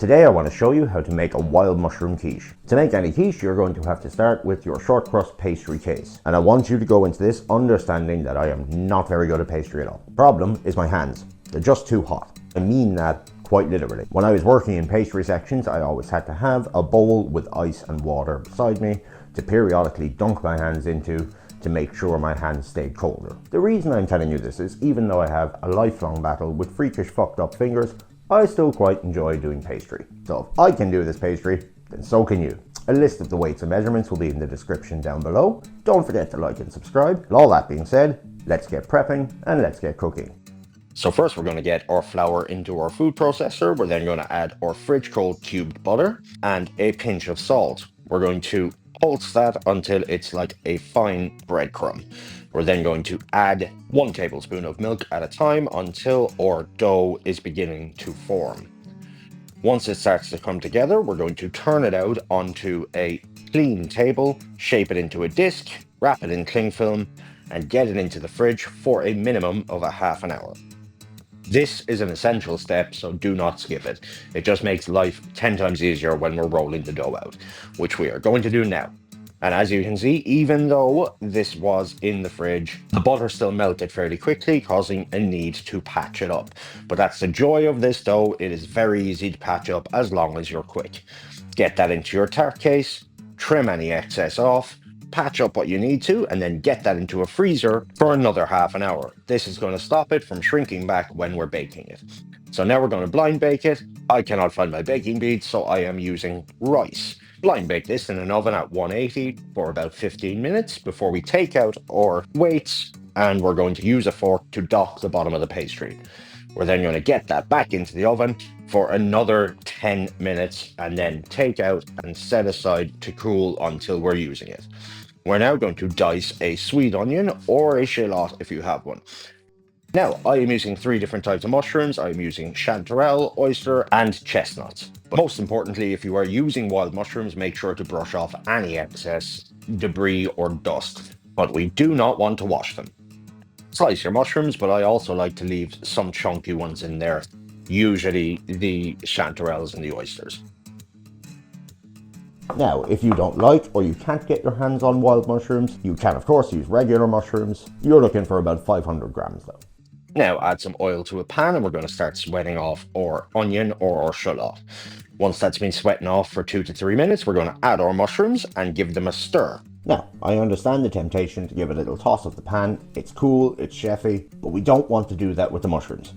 Today I want to show you how to make a wild mushroom quiche. To make any quiche, you're going to have to start with your short crust pastry case. And I want you to go into this understanding that I am not very good at pastry at all. Problem is my hands. They're just too hot. I mean that quite literally. When I was working in pastry sections, I always had to have a bowl with ice and water beside me to periodically dunk my hands into to make sure my hands stayed colder. The reason I'm telling you this is, even though I have a lifelong battle with freakish fucked up fingers, I still quite enjoy doing pastry. So if I can do this pastry, then so can you. A list of the weights and measurements will be in the description down below. Don't forget to like and subscribe. And all that being said, let's get prepping and let's get cooking. So first we're going to get our flour into our food processor. We're then going to add our fridge cold cubed butter and a pinch of salt. We're going to pulse that until it's like a fine breadcrumb. We're then going to add 1 tablespoon of milk at a time until our dough is beginning to form. Once it starts to come together, we're going to turn it out onto a clean table, shape it into a disc, wrap it in cling film, and get it into the fridge for a minimum of a half an hour. This is an essential step, so do not skip it. It just makes life 10 times easier when we're rolling the dough out, which we are going to do now. And as you can see, even though this was in the fridge, the butter still melted fairly quickly, causing a need to patch it up. But that's the joy of this dough. It is very easy to patch up as long as you're quick. Get that into your tart case, trim any excess off, patch up what you need to, and then get that into a freezer for another half an hour. This is going to stop it from shrinking back when we're baking it. So now we're going to blind bake it. I cannot find my baking beads, so I am using rice. Blind bake this in an oven at 180 for about 15 minutes before we take out our weights, and we're going to use a fork to dock the bottom of the pastry. We're then going to get that back into the oven for another 10 minutes and then take out and set aside to cool until we're using it. We're now going to dice a sweet onion or a shallot if you have one. Now, I am using 3 different types of mushrooms. I am using chanterelle, oyster, and chestnuts. But most importantly, if you are using wild mushrooms, make sure to brush off any excess debris or dust. But we do not want to wash them. Slice your mushrooms, but I also like to leave some chunky ones in there, usually the chanterelles and the oysters. Now, if you don't like or you can't get your hands on wild mushrooms, you can of course use regular mushrooms. You're looking for about 500 grams though. Now add some oil to a pan and we're going to start sweating off our onion or our shallot. Once that's been sweating off for 2 to 3 minutes, we're going to add our mushrooms and give them a stir. Now, I understand the temptation to give a little toss of the pan. It's cool, it's chefy, but we don't want to do that with the mushrooms.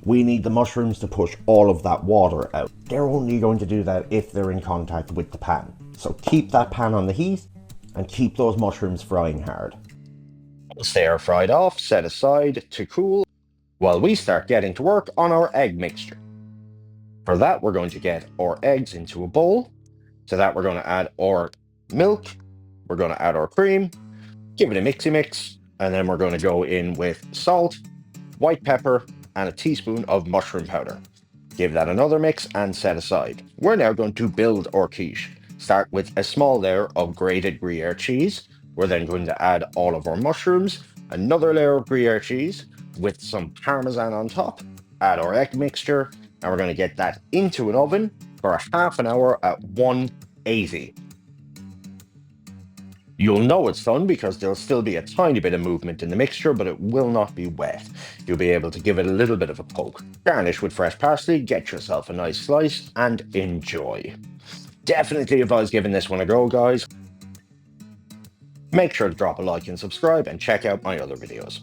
We need the mushrooms to push all of that water out. They're only going to do that if they're in contact with the pan. So keep that pan on the heat and keep those mushrooms frying hard. Once they are fried off, set aside to cool while we start getting to work on our egg mixture. For that, we're going to get our eggs into a bowl. To that, we're going to add our milk. We're going to add our cream, give it a mixy mix, and then we're going to go in with salt, white pepper, and a teaspoon of mushroom powder. Give that another mix and set aside. We're now going to build our quiche. Start with a small layer of grated Gruyère cheese. We're then going to add all of our mushrooms, another layer of Gruyère cheese with some Parmesan on top, add our egg mixture, and we're going to get that into an oven for a half an hour at 180. You'll know it's done because there'll still be a tiny bit of movement in the mixture, but it will not be wet. You'll be able to give it a little bit of a poke. Garnish with fresh parsley, get yourself a nice slice, and enjoy. Definitely advise giving this one a go, guys. Make sure to drop a like and subscribe, and check out my other videos.